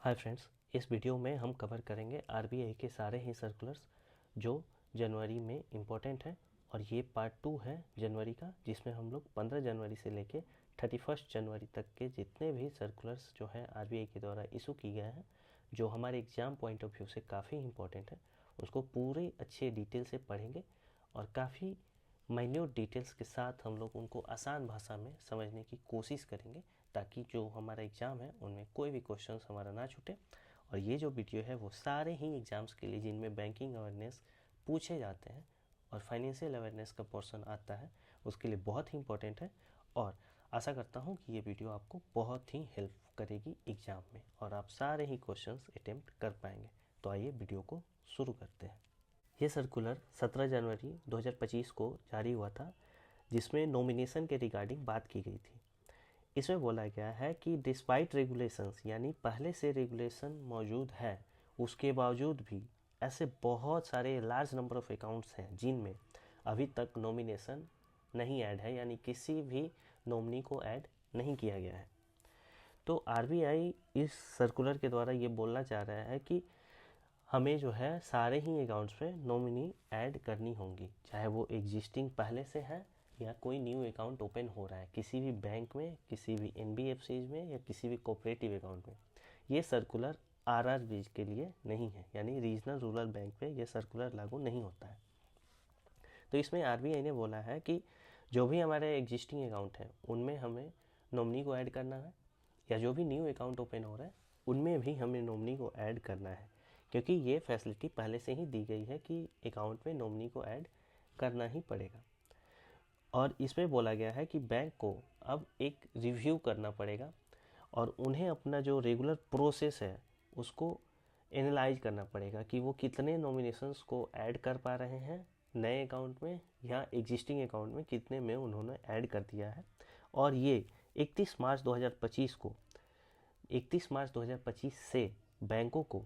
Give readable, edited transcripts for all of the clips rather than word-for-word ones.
Hi friends, इस video में हम कवर करेंगे आरबीआई के सारे ही सर्कुलर्स जो जनवरी में इम्पोर्टेंट हैं। और ये पार्ट 2 है जनवरी का, जिसमें हम लोग 15 जनवरी से लेके 31 जनवरी तक के जितने भी सर्कुलर्स जो हैं आरबीआई के द्वारा इशू किए गए हैं, जो हमारे एग्ज़ाम पॉइंट ऑफ व्यू से काफ़ी इंपॉर्टेंट है, उसको पूरे अच्छे डिटेल से पढ़ेंगे और काफ़ी माइन्यूट डिटेल्स के साथ हम लोग उनको आसान भाषा में समझने की कोशिश करेंगे, ताकि जो हमारा एग्ज़ाम है उनमें कोई भी क्वेश्चंस हमारा ना छूटे। और ये जो वीडियो है वो सारे ही एग्ज़ाम्स के लिए जिनमें बैंकिंग अवेयरनेस पूछे जाते हैं और फाइनेंशियल अवेयरनेस का पोर्शन आता है, उसके लिए बहुत ही इंपॉर्टेंट है। और आशा करता हूँ कि ये वीडियो आपको बहुत ही हेल्प करेगी एग्ज़ाम में और आप सारे ही क्वेश्चंस अटेम्प्ट कर पाएंगे। तो आइए वीडियो को शुरू करते हैं। ये सर्कुलर 17 जनवरी 2025 को जारी हुआ था, जिसमें नॉमिनेशन के रिगार्डिंग बात की गई थी। इसमें बोला गया है कि डिस्पाइट रेगुलेशंस, यानी पहले से रेगुलेशन मौजूद है, उसके बावजूद भी ऐसे बहुत सारे लार्ज नंबर ऑफ अकाउंट्स हैं जिनमें अभी तक नॉमिनेशन नहीं ऐड है, यानी किसी भी नॉमिनी को ऐड नहीं किया गया है। तो आरबीआई इस सर्कुलर के द्वारा ये बोलना चाह रहा है कि हमें जो है सारे ही अकाउंट्स में नॉमिनी ऐड करनी होंगी, चाहे वो एग्जिस्टिंग पहले से है या कोई न्यू अकाउंट ओपन हो रहा है किसी भी बैंक में, किसी भी एनबीएफसीज में या किसी भी कोऑपरेटिव अकाउंट में। ये सर्कुलर आरआरबीज के लिए नहीं है, यानी रीजनल रूरल बैंक पे ये सर्कुलर लागू नहीं होता है। तो इसमें आरबीआई ने बोला है कि जो भी हमारे एग्जिस्टिंग अकाउंट हैं उनमें हमें नॉमिनी को ऐड करना है, या जो भी न्यू अकाउंट ओपन हो रहा है उनमें भी हमें नॉमिनी को ऐड करना है, क्योंकि ये फैसिलिटी पहले से ही दी गई है कि अकाउंट में नॉमिनी को ऐड करना ही पड़ेगा। और इसमें बोला गया है कि बैंक को अब एक रिव्यू करना पड़ेगा और उन्हें अपना जो रेगुलर प्रोसेस है उसको एनालाइज करना पड़ेगा कि वो कितने नॉमिनेशंस को ऐड कर पा रहे हैं नए अकाउंट में, या एग्जिस्टिंग अकाउंट में कितने में उन्होंने ऐड कर दिया है। और ये 31 मार्च 2025 को 31 मार्च 2025 से बैंकों को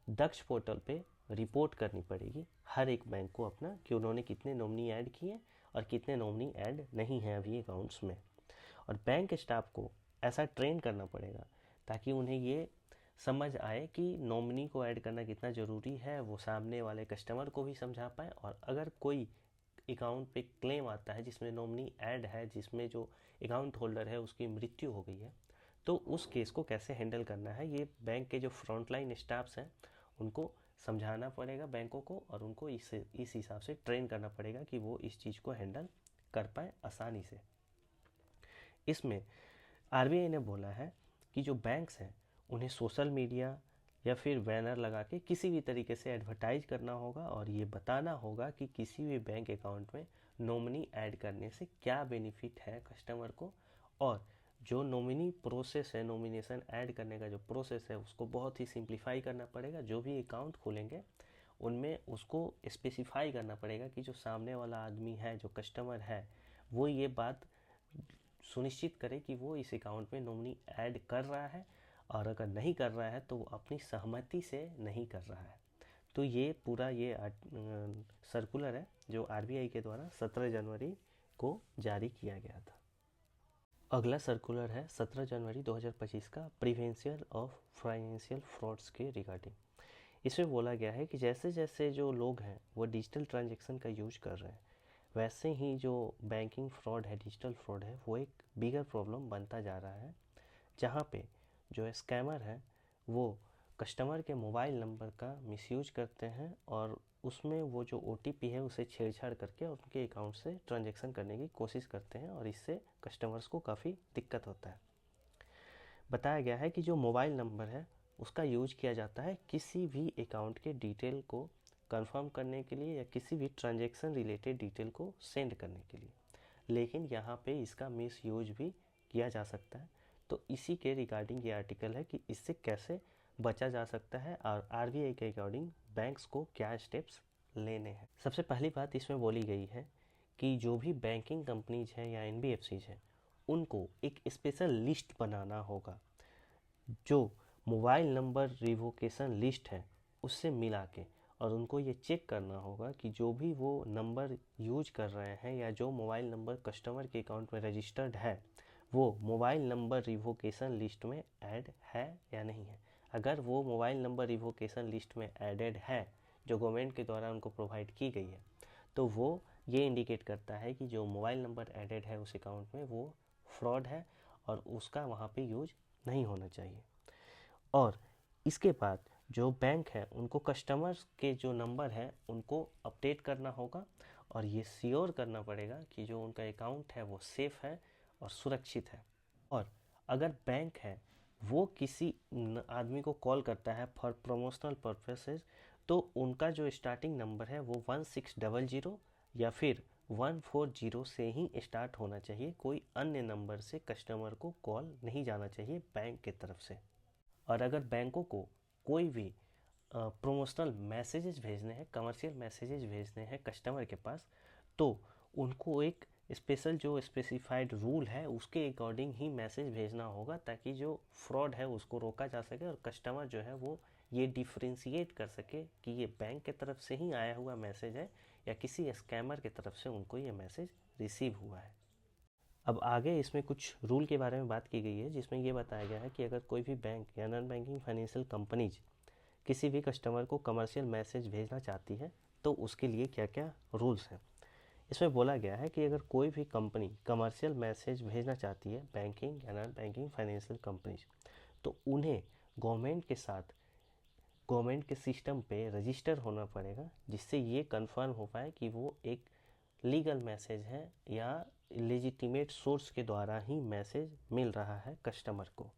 दक्ष पोर्टल पे रिपोर्ट करनी पड़ेगी, हर एक बैंक को अपना, कि उन्होंने कितने नॉमिनी ऐड किए और कितने नॉमिनी ऐड नहीं हैं अभी अकाउंट्स में। और बैंक स्टाफ को ऐसा ट्रेन करना पड़ेगा ताकि उन्हें ये समझ आए कि नॉमिनी को ऐड करना कितना ज़रूरी है, वो सामने वाले कस्टमर को भी समझा पाए। और अगर कोई अकाउंट पे क्लेम आता है जिसमें नॉमिनी ऐड है, जिसमें जो अकाउंट होल्डर है उसकी मृत्यु हो गई है, तो उस केस को कैसे हैंडल करना है, ये बैंक के जो फ्रंटलाइन स्टाफ्स हैं उनको समझाना पड़ेगा बैंकों को, और उनको इस हिसाब से ट्रेन करना पड़ेगा कि वो इस चीज़ को हैंडल कर पाए आसानी से। इसमें आरबीआई ने बोला है कि जो बैंक्स हैं उन्हें सोशल मीडिया या फिर बैनर लगा के किसी भी तरीके से एडवर्टाइज करना होगा और ये बताना होगा कि किसी भी बैंक अकाउंट में नॉमिनी ऐड करने से क्या बेनिफिट है कस्टमर को। और जो नॉमिनी प्रोसेस है, नॉमिनेशन ऐड करने का जो प्रोसेस है, उसको बहुत ही सिंप्लीफाई करना पड़ेगा। जो भी अकाउंट खोलेंगे उनमें उसको स्पेसिफाई करना पड़ेगा कि जो सामने वाला आदमी है, जो कस्टमर है, वो ये बात सुनिश्चित करे कि वो इस अकाउंट में नॉमिनी ऐड कर रहा है, और अगर नहीं कर रहा है तो वो अपनी सहमति से नहीं कर रहा है। तो ये पूरा ये सर्कुलर है जो आरबीआई के द्वारा 17 जनवरी को जारी किया गया था। अगला सर्कुलर है 17 जनवरी 2025 का, प्रिवेंशन ऑफ फाइनेंशियल फ्रॉड्स के रिगार्डिंग। इसमें बोला गया है कि जैसे जैसे जो लोग हैं वो डिजिटल ट्रांजैक्शन का यूज कर रहे हैं, वैसे ही जो बैंकिंग फ्रॉड है, डिजिटल फ्रॉड है, वो एक बिगर प्रॉब्लम बनता जा रहा है, जहाँ पे जो स्कैमर है वो कस्टमर के मोबाइल नंबर का मिसयूज करते हैं और उसमें वो जो ओटीपी है उसे छेड़छाड़ करके उनके अकाउंट से ट्रांजैक्शन करने की कोशिश करते हैं, और इससे कस्टमर्स को काफ़ी दिक्कत होता है। बताया गया है कि जो मोबाइल नंबर है उसका यूज किया जाता है किसी भी अकाउंट के डिटेल को कंफर्म करने के लिए या किसी भी ट्रांजैक्शन रिलेटेड डिटेल को सेंड करने के लिए, लेकिन यहाँ पे इसका मिस यूज भी किया जा सकता है। तो इसी के रिगार्डिंग ये आर्टिकल है कि इससे कैसे बचा जा सकता है और आरबीआई के अकॉर्डिंग बैंक्स को क्या स्टेप्स लेने हैं। सबसे पहली बात इसमें बोली गई है कि जो भी बैंकिंग कंपनीज हैं या एनबीएफसीज हैं उनको एक स्पेशल लिस्ट बनाना होगा, जो मोबाइल नंबर रिवोकेशन लिस्ट है उससे मिला के, और उनको ये चेक करना होगा कि जो भी वो नंबर यूज कर रहे हैं या जो मोबाइल नंबर कस्टमर के अकाउंट में रजिस्टर्ड है वो मोबाइल नंबर रिवोकेशन लिस्ट में ऐड है या नहीं है। अगर वो मोबाइल नंबर रिवोकेशन लिस्ट में एडेड है जो गवर्नमेंट के द्वारा उनको प्रोवाइड की गई है, तो वो ये इंडिकेट करता है कि जो मोबाइल नंबर एडेड है उस अकाउंट में वो फ्रॉड है और उसका वहाँ पे यूज नहीं होना चाहिए। और इसके बाद जो बैंक है उनको कस्टमर्स के जो नंबर है उनको अपडेट करना होगा और ये श्योर करना पड़ेगा कि जो उनका अकाउंट है वो सेफ़ है और सुरक्षित है। और अगर बैंक है वो किसी आदमी को कॉल करता है फॉर प्रमोशनल पर्पसेस, तो उनका जो स्टार्टिंग नंबर है वो 1600 या फिर 140 से ही स्टार्ट होना चाहिए। कोई अन्य नंबर से कस्टमर को कॉल नहीं जाना चाहिए बैंक की तरफ से। और अगर बैंकों को कोई भी प्रमोशनल मैसेजेस भेजने हैं, कमर्शियल मैसेजेस भेजने हैं कस्टमर के पास, तो उनको एक स्पेशल जो स्पेसिफाइड रूल है उसके अकॉर्डिंग ही मैसेज भेजना होगा, ताकि जो फ्रॉड है उसको रोका जा सके और कस्टमर जो है वो ये डिफ्रेंशिएट कर सके कि ये बैंक के तरफ से ही आया हुआ मैसेज है या किसी स्कैमर की तरफ से उनको ये मैसेज रिसीव हुआ है। अब आगे इसमें कुछ रूल के बारे में बात की गई है, जिसमें ये बताया गया है कि अगर कोई भी बैंक या नॉन बैंकिंग फाइनेंशियल कंपनीज किसी भी कस्टमर को कमर्शियल मैसेज भेजना चाहती है तो उसके लिए क्या क्या रूल्स हैं। इसमें बोला गया है कि अगर कोई भी कंपनी कमर्शियल मैसेज भेजना चाहती है, बैंकिंग या नॉन बैंकिंग फाइनेंशियल कंपनीज, तो उन्हें गवर्नमेंट के साथ गवर्नमेंट के सिस्टम पे रजिस्टर होना पड़ेगा, जिससे ये कंफर्म हो पाए कि वो एक लीगल मैसेज है या लेजिटिमेट सोर्स के द्वारा ही मैसेज मिल रहा है कस्टमर को।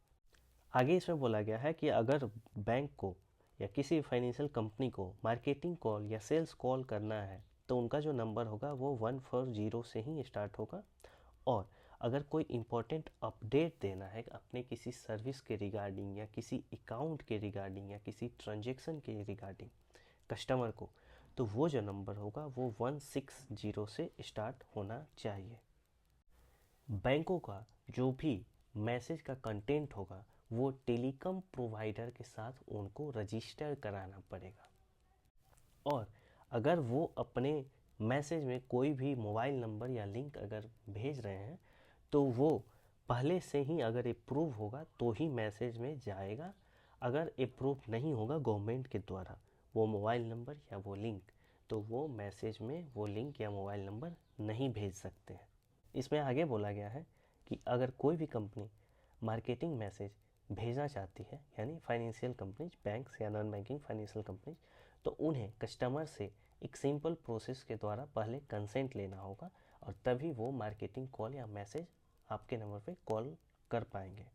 आगे इसमें बोला गया है कि अगर बैंक को या किसी फाइनेंशियल कंपनी को मार्केटिंग कॉल या सेल्स कॉल करना है तो उनका जो नंबर होगा वो 140 से ही स्टार्ट होगा। और अगर कोई इम्पोर्टेंट अपडेट देना है अपने किसी सर्विस के रिगार्डिंग या किसी अकाउंट के रिगार्डिंग या किसी ट्रांजैक्शन के रिगार्डिंग कस्टमर को, तो वो जो नंबर होगा वो 160 से स्टार्ट होना चाहिए। बैंकों का जो भी मैसेज का कंटेंट होगा वो टेलीकॉम प्रोवाइडर के साथ उनको रजिस्टर कराना पड़ेगा। और अगर वो अपने मैसेज में कोई भी मोबाइल नंबर या लिंक अगर भेज रहे हैं तो वो पहले से ही अगर अप्रूव होगा तो ही मैसेज में जाएगा। अगर अप्रूव नहीं होगा गवर्नमेंट के द्वारा वो मोबाइल नंबर या वो लिंक, तो वो मैसेज में वो लिंक या मोबाइल नंबर नहीं भेज सकते हैं। इसमें आगे बोला गया है कि अगर कोई भी कंपनी मार्केटिंग मैसेज भेजना चाहती है, यानी फाइनेंशियल कंपनीज, बैंक्स या नॉन बैंकिंग फाइनेंशियल कंपनीज, तो उन्हें कस्टमर से एक सिंपल प्रोसेस के द्वारा पहले कंसेंट लेना होगा और तभी वो मार्केटिंग कॉल या मैसेज आपके नंबर पे कॉल कर पाएंगे।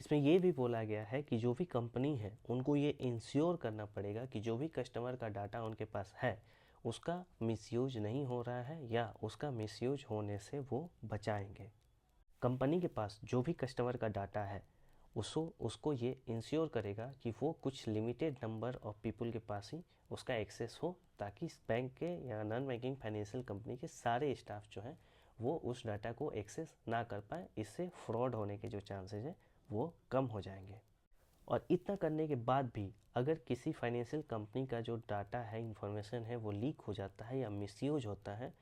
इसमें ये भी बोला गया है कि जो भी कंपनी है उनको ये इंश्योर करना पड़ेगा कि जो भी कस्टमर का डाटा उनके पास है उसका मिसयूज नहीं हो रहा है या उसका मिसयूज होने से वो बचाएंगे। कंपनी के पास जो भी कस्टमर का डाटा है उसको ये इंश्योर करेगा कि वो कुछ लिमिटेड नंबर ऑफ पीपल के पास ही उसका एक्सेस हो, ताकि बैंक के या नॉन बैंकिंग फाइनेंशियल कंपनी के सारे स्टाफ जो हैं वो उस डाटा को एक्सेस ना कर पाए। इससे फ्रॉड होने के जो चांसेस हैं वो कम हो जाएंगे। और इतना करने के बाद भी अगर किसी फाइनेंशियल कंपनी का जो डाटा है, इंफॉर्मेशन है, वो लीक हो जाता है या मिसयूज होता है,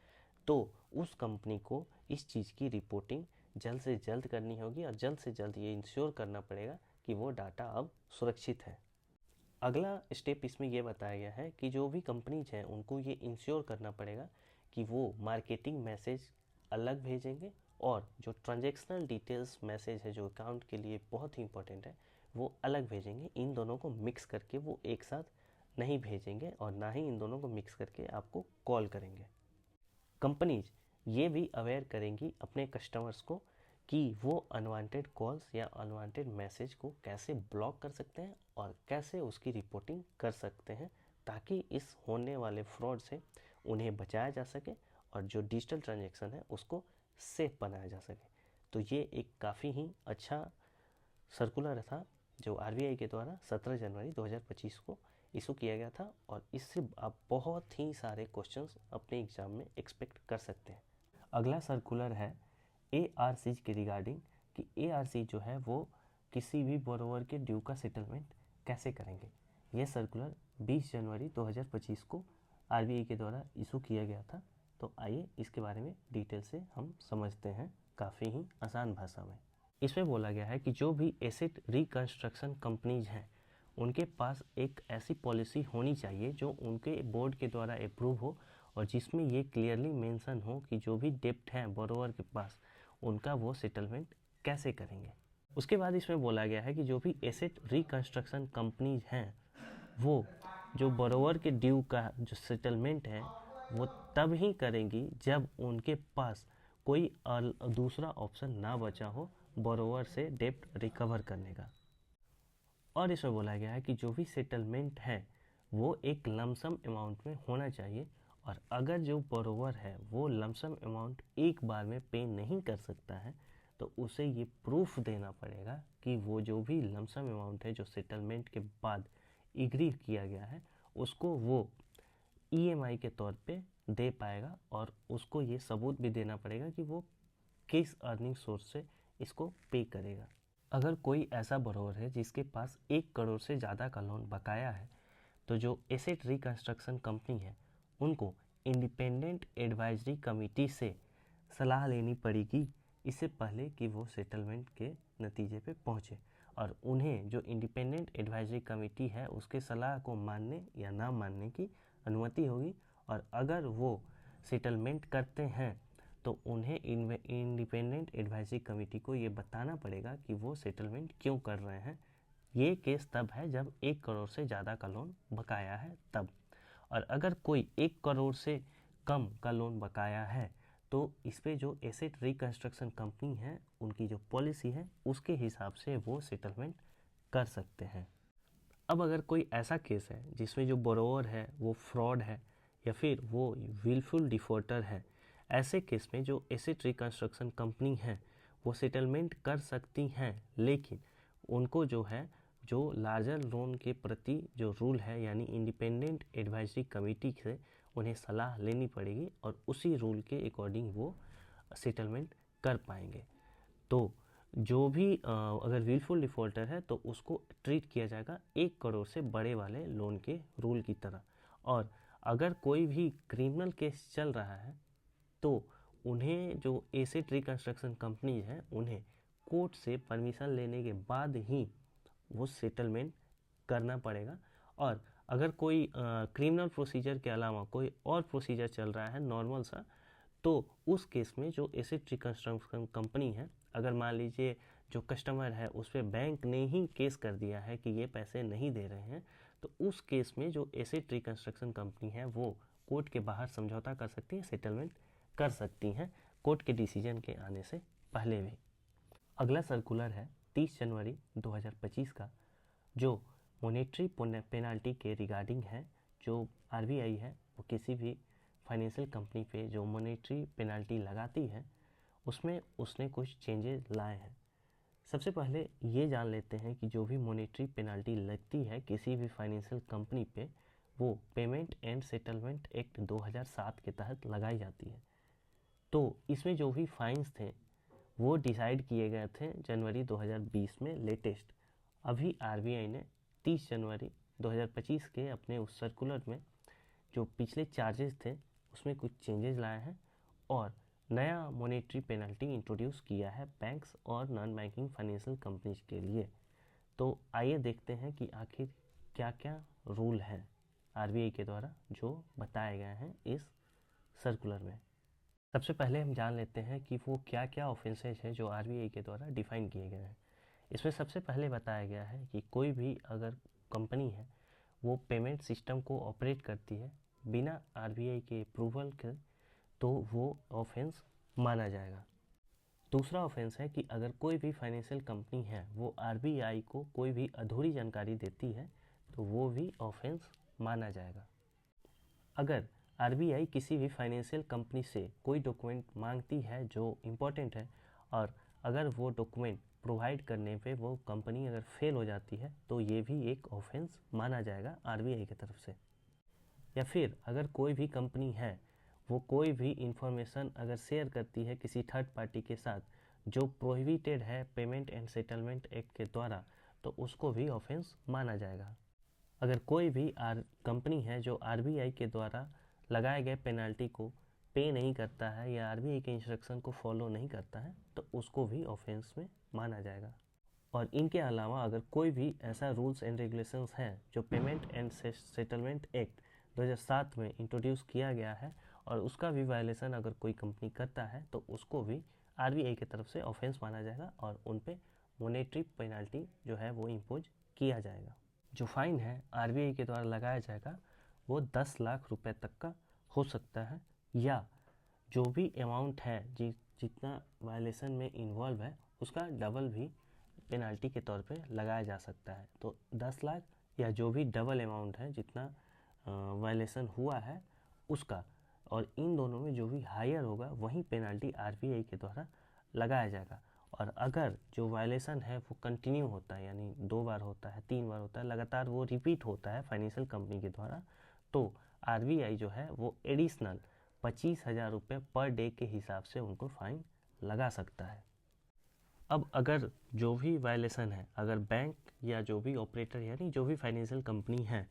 तो उस कंपनी को इस चीज़ की रिपोर्टिंग जल्द से जल्द करनी होगी और जल्द से जल्द ये इंश्योर करना पड़ेगा कि वो डाटा अब सुरक्षित है। अगला स्टेप इसमें ये बताया गया है कि जो भी कंपनीज हैं उनको ये इंश्योर करना पड़ेगा कि वो मार्केटिंग मैसेज अलग भेजेंगे और जो ट्रांजैक्शनल डिटेल्स मैसेज है जो अकाउंट के लिए बहुत ही इंपॉर्टेंट है वो अलग भेजेंगे। इन दोनों को मिक्स करके वो एक साथ नहीं भेजेंगे और ना ही इन दोनों को मिक्स करके आपको कॉल करेंगे। कंपनीज ये भी अवेयर करेंगी अपने कस्टमर्स को कि वो अनवांटेड कॉल्स या अनवांटेड मैसेज को कैसे ब्लॉक कर सकते हैं और कैसे उसकी रिपोर्टिंग कर सकते हैं, ताकि इस होने वाले फ्रॉड से उन्हें बचाया जा सके और जो डिजिटल ट्रांजैक्शन है उसको सेफ बनाया जा सके। तो ये एक काफ़ी ही अच्छा सर्कुलर था जो आरबीआई के द्वारा 17 जनवरी 2025 को इशू किया गया था और इससे आप बहुत ही सारे क्वेश्चंस अपने एग्जाम में एक्सपेक्ट कर सकते हैं। अगला सर्कुलर है एआरसी के रिगार्डिंग कि एआरसी जो है वो किसी भी बोरोवर के ड्यू का सेटलमेंट कैसे करेंगे। यह सर्कुलर 20 जनवरी 2025 को आरबीआई के द्वारा इशू किया गया था। तो आइए इसके बारे में डिटेल से हम समझते हैं काफ़ी ही आसान भाषा में। इसमें बोला गया है कि जो भी एसेट रिकंस्ट्रक्शन कंपनीज हैं उनके पास एक ऐसी पॉलिसी होनी चाहिए जो उनके बोर्ड के द्वारा अप्रूव हो और जिसमें ये क्लियरली मेंशन हो कि जो भी डेप्ट हैं बोरोवर के पास उनका वो सेटलमेंट कैसे करेंगे। उसके बाद इसमें बोला गया है कि जो भी एसेट रिकंस्ट्रक्शन कंपनीज हैं वो जो बोरोवर के ड्यू का जो सेटलमेंट है वो तब ही करेंगी जब उनके पास कोई दूसरा ऑप्शन ना बचा हो बोरोवर से डेप्ट रिकवर करने का। और इसमें बोला गया है कि जो भी सेटलमेंट है वो एक लमसम अमाउंट में होना चाहिए और अगर जो बोरोवर है वो लमसम अमाउंट एक बार में पे नहीं कर सकता है तो उसे ये प्रूफ देना पड़ेगा कि वो जो भी लमसम अमाउंट है जो सेटलमेंट के बाद एग्री किया गया है उसको वो ईएमआई के तौर पे दे पाएगा और उसको ये सबूत भी देना पड़ेगा कि वो किस अर्निंग सोर्स से इसको पे करेगा। अगर कोई ऐसा बोरोवर है जिसके पास 1 करोड़ से ज़्यादा का लोन बकाया है तो जो एसेट रिकंस्ट्रक्शन कंपनी है उनको इंडिपेंडेंट एडवाइजरी कमेटी से सलाह लेनी पड़ेगी इससे पहले कि वो सेटलमेंट के नतीजे पे पहुँचे और उन्हें जो इंडिपेंडेंट एडवाइजरी कमेटी है उसके सलाह को मानने या ना मानने की अनुमति होगी और अगर वो सेटलमेंट करते हैं तो उन्हें इंडिपेंडेंट एडवाइजरी कमेटी को ये बताना पड़ेगा कि वो सेटलमेंट क्यों कर रहे हैं। ये केस तब है जब 1 करोड़ से ज़्यादा का लोन बकाया है तब। और अगर कोई 1 करोड़ से कम का लोन बकाया है तो इस पे जो एसेट रिकंस्ट्रक्शन कंपनी है उनकी जो पॉलिसी है उसके हिसाब से वो सेटलमेंट कर सकते हैं। अब अगर कोई ऐसा केस है जिसमें जो बोरोवर है वो फ्रॉड है या फिर वो विलफुल डिफॉल्टर है, ऐसे केस में जो एसेट रिकंस्ट्रक्शन कंपनी है वो सेटलमेंट कर सकती हैं लेकिन उनको जो है जो लार्जर लोन के प्रति जो रूल है यानी इंडिपेंडेंट एडवाइजरी कमेटी से उन्हें सलाह लेनी पड़ेगी और उसी रूल के अकॉर्डिंग वो सेटलमेंट कर पाएंगे। तो जो भी अगर विलफुल डिफॉल्टर है तो उसको ट्रीट किया जाएगा 1 करोड़ से बड़े वाले लोन के रूल की तरह। और अगर कोई भी क्रिमिनल केस चल रहा है तो उन्हें जो एसेट रिकंस्ट्रक्शन कंपनी है उन्हें कोर्ट से परमिशन लेने के बाद ही वो सेटलमेंट करना पड़ेगा। और अगर कोई क्रिमिनल प्रोसीजर के अलावा कोई और प्रोसीजर चल रहा है नॉर्मल सा तो उस केस में जो एसेट रिकंस्ट्रक्शन कंपनी है अगर मान लीजिए जो कस्टमर है उस पर बैंक ने ही केस कर दिया है कि ये पैसे नहीं दे रहे हैं तो उस केस में जो एसेट रिकंस्ट्रक्शन कंपनी है वो कोर्ट के बाहर समझौता कर सकती है, सेटलमेंट कर सकती हैं कोर्ट के डिसीजन के आने से पहले भी। अगला सर्कुलर है 30 जनवरी 2025 का जो मॉनेटरी पेनाल्टी के रिगार्डिंग है। जो आरबीआई है वो किसी भी फाइनेंशियल कंपनी पे जो मॉनेटरी पेनाल्टी लगाती है उसमें उसने कुछ चेंजेस लाए हैं। सबसे पहले ये जान लेते हैं कि जो भी मॉनेटरी पेनाल्टी लगती है किसी भी फाइनेंशियल कंपनी पे वो पेमेंट एंड सेटलमेंट एक्ट 2007 के तहत लगाई जाती है। तो इसमें जो भी फाइन्स थे वो डिसाइड किए गए थे जनवरी 2020 में लेटेस्ट। अभी आरबीआई ने 30 जनवरी 2025 के अपने उस सर्कुलर में जो पिछले चार्जेस थे उसमें कुछ चेंजेस लाए हैं और नया मॉनेटरी पेनल्टी इंट्रोड्यूस किया है बैंक्स और नॉन बैंकिंग फाइनेंशियल कंपनीज के लिए। तो आइए देखते हैं कि आखिर क्या क्या रूल हैं आरबीआई के द्वारा जो बताए गए हैं इस सर्कुलर में। सबसे पहले हम जान लेते हैं कि वो क्या क्या ऑफेंसेज हैं जो आरबीआई के द्वारा डिफाइन किए गए हैं। इसमें सबसे पहले बताया गया है कि कोई भी अगर कंपनी है वो पेमेंट सिस्टम को ऑपरेट करती है बिना आरबीआई के अप्रूवल के तो वो ऑफेंस माना जाएगा। दूसरा ऑफेंस है कि अगर कोई भी फाइनेंशियल कंपनी है वो आरबीआई को कोई भी अधूरी जानकारी देती है तो वो भी ऑफेंस माना जाएगा। अगर आरबीआई किसी भी फाइनेंशियल कंपनी से कोई डॉक्यूमेंट मांगती है जो इम्पोर्टेंट है और अगर वो डॉक्यूमेंट प्रोवाइड करने पे वो कंपनी अगर फेल हो जाती है तो ये भी एक ऑफेंस माना जाएगा आरबीआई की तरफ से। या फिर अगर कोई भी कंपनी है वो कोई भी इंफॉर्मेशन अगर शेयर करती है किसी थर्ड पार्टी के साथ जो प्रोहिबिटेड है पेमेंट एंड सेटलमेंट एक्ट के द्वारा तो उसको भी ऑफेंस माना जाएगा। अगर कोई भी कंपनी है जो आरबीआई के द्वारा लगाए गए पेनाल्टी को पे नहीं करता है या आरबीआई के इंस्ट्रक्शन को फॉलो नहीं करता है तो उसको भी ऑफेंस में माना जाएगा। और इनके अलावा अगर कोई भी ऐसा रूल्स एंड रेगुलेशंस है जो पेमेंट एंड सेटलमेंट एक्ट 2007 में इंट्रोड्यूस किया गया है और उसका भी वायलेशन अगर कोई कंपनी करता है तो उसको भी आरबीआई की तरफ से ऑफेंस माना जाएगा और उन पे मॉनेटरी पेनल्टी जो है वो इम्पोज किया जाएगा। जो फाइन है आरबीआई के द्वारा लगाया जाएगा वो 10 लाख रुपए तक का हो सकता है, या जो भी अमाउंट है जितना वायलेशन में इन्वॉल्व है उसका डबल भी पेनल्टी के तौर पे लगाया जा सकता है। तो 10 लाख या जो भी डबल अमाउंट है जितना वायलेशन हुआ है उसका, और इन दोनों में जो भी हायर होगा वही पेनल्टी आरबीआई के द्वारा लगाया जाएगा। और अगर जो वायलेशन है वो कंटिन्यू होता है, यानी 2 बार होता है, 3 बार होता है, लगातार वो रिपीट होता है फाइनेंशियल कंपनी के द्वारा, तो आरबीआई जो है वो एडिशनल 25,000 रुपये पर डे के हिसाब से उनको फाइन लगा सकता है। अब अगर जो भी वायलेशन है, अगर बैंक या जो भी ऑपरेटर यानी जो भी फाइनेंशियल कंपनी है,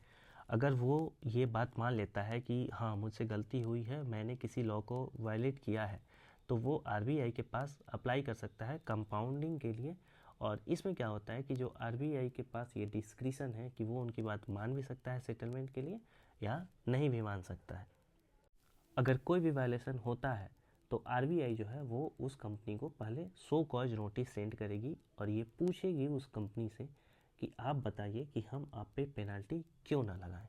अगर वो ये बात मान लेता है कि हाँ मुझसे गलती हुई है, मैंने किसी लॉ को वायलेट किया है, तो वो आरबीआई के पास अप्लाई कर सकता है कंपाउंडिंग के लिए। और इसमें क्या होता है कि जो आरबीआई के पास ये डिस्क्रिशन है कि वो उनकी बात मान भी सकता है सेटलमेंट के लिए या नहीं भी मान सकता है। अगर कोई भी वायलेशन होता है तो आरबीआई जो है वो उस कंपनी को पहले सो कॉज नोटिस सेंड करेगी और ये पूछेगी उस कंपनी से कि आप बताइए कि हम आप पे पेनल्टी क्यों ना लगाएं।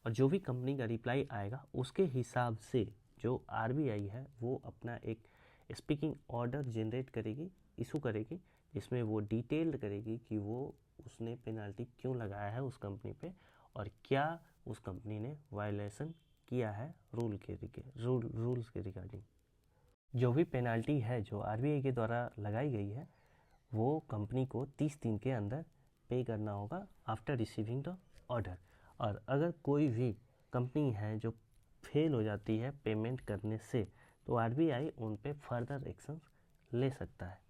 और जो भी कंपनी का रिप्लाई आएगा उसके हिसाब से जो आरबीआई है वो अपना एक स्पीकिंग ऑर्डर जनरेट करेगी, इशू करेगी, जिसमें वो डिटेल्ड करेगी कि वो उसने पेनल्टी क्यों लगाया है उस कंपनी पे और क्या उस कंपनी ने वायलेशन किया है रूल्स के रिगार्डिंग। जो भी पेनल्टी है जो आरबीआई के द्वारा लगाई गई है वो कंपनी को 30 दिन के अंदर पे करना होगा आफ्टर रिसीविंग द ऑर्डर। और अगर कोई भी कंपनी है जो फेल हो जाती है पेमेंट करने से तो आरबीआई उन पे फर्दर एक्शन ले सकता है।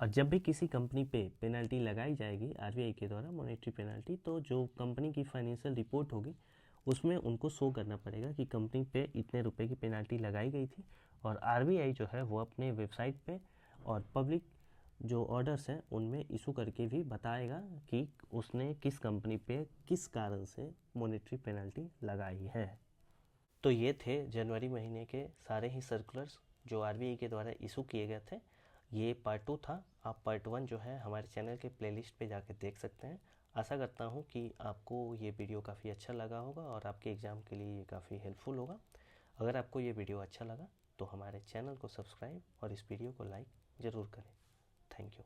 और जब भी किसी कंपनी पे पेनल्टी लगाई जाएगी आरबीआई के द्वारा मॉनेटरी पेनल्टी, तो जो कंपनी की फाइनेंशियल रिपोर्ट होगी उसमें उनको शो करना पड़ेगा कि कंपनी पे इतने रुपए की पेनल्टी लगाई गई थी। और आरबीआई जो है वो अपने वेबसाइट पे और पब्लिक जो ऑर्डर्स हैं उनमें इशू करके भी बताएगा कि उसने किस कंपनी पे किस कारण से मॉनेटरी पेनल्टी लगाई है। तो ये थे जनवरी महीने के सारे ही सर्कुलर्स जो आरबीआई के द्वारा इशू किए गए थे। ये पार्ट 2 था। आप पार्ट 1 जो है हमारे चैनल के प्लेलिस्ट पे जाके देख सकते हैं। आशा करता हूँ कि आपको ये वीडियो काफ़ी अच्छा लगा होगा और आपके एग्ज़ाम के लिए ये काफ़ी हेल्पफुल होगा। अगर आपको ये वीडियो अच्छा लगा तो हमारे चैनल को सब्सक्राइब और इस वीडियो को लाइक ज़रूर करें। Thank you.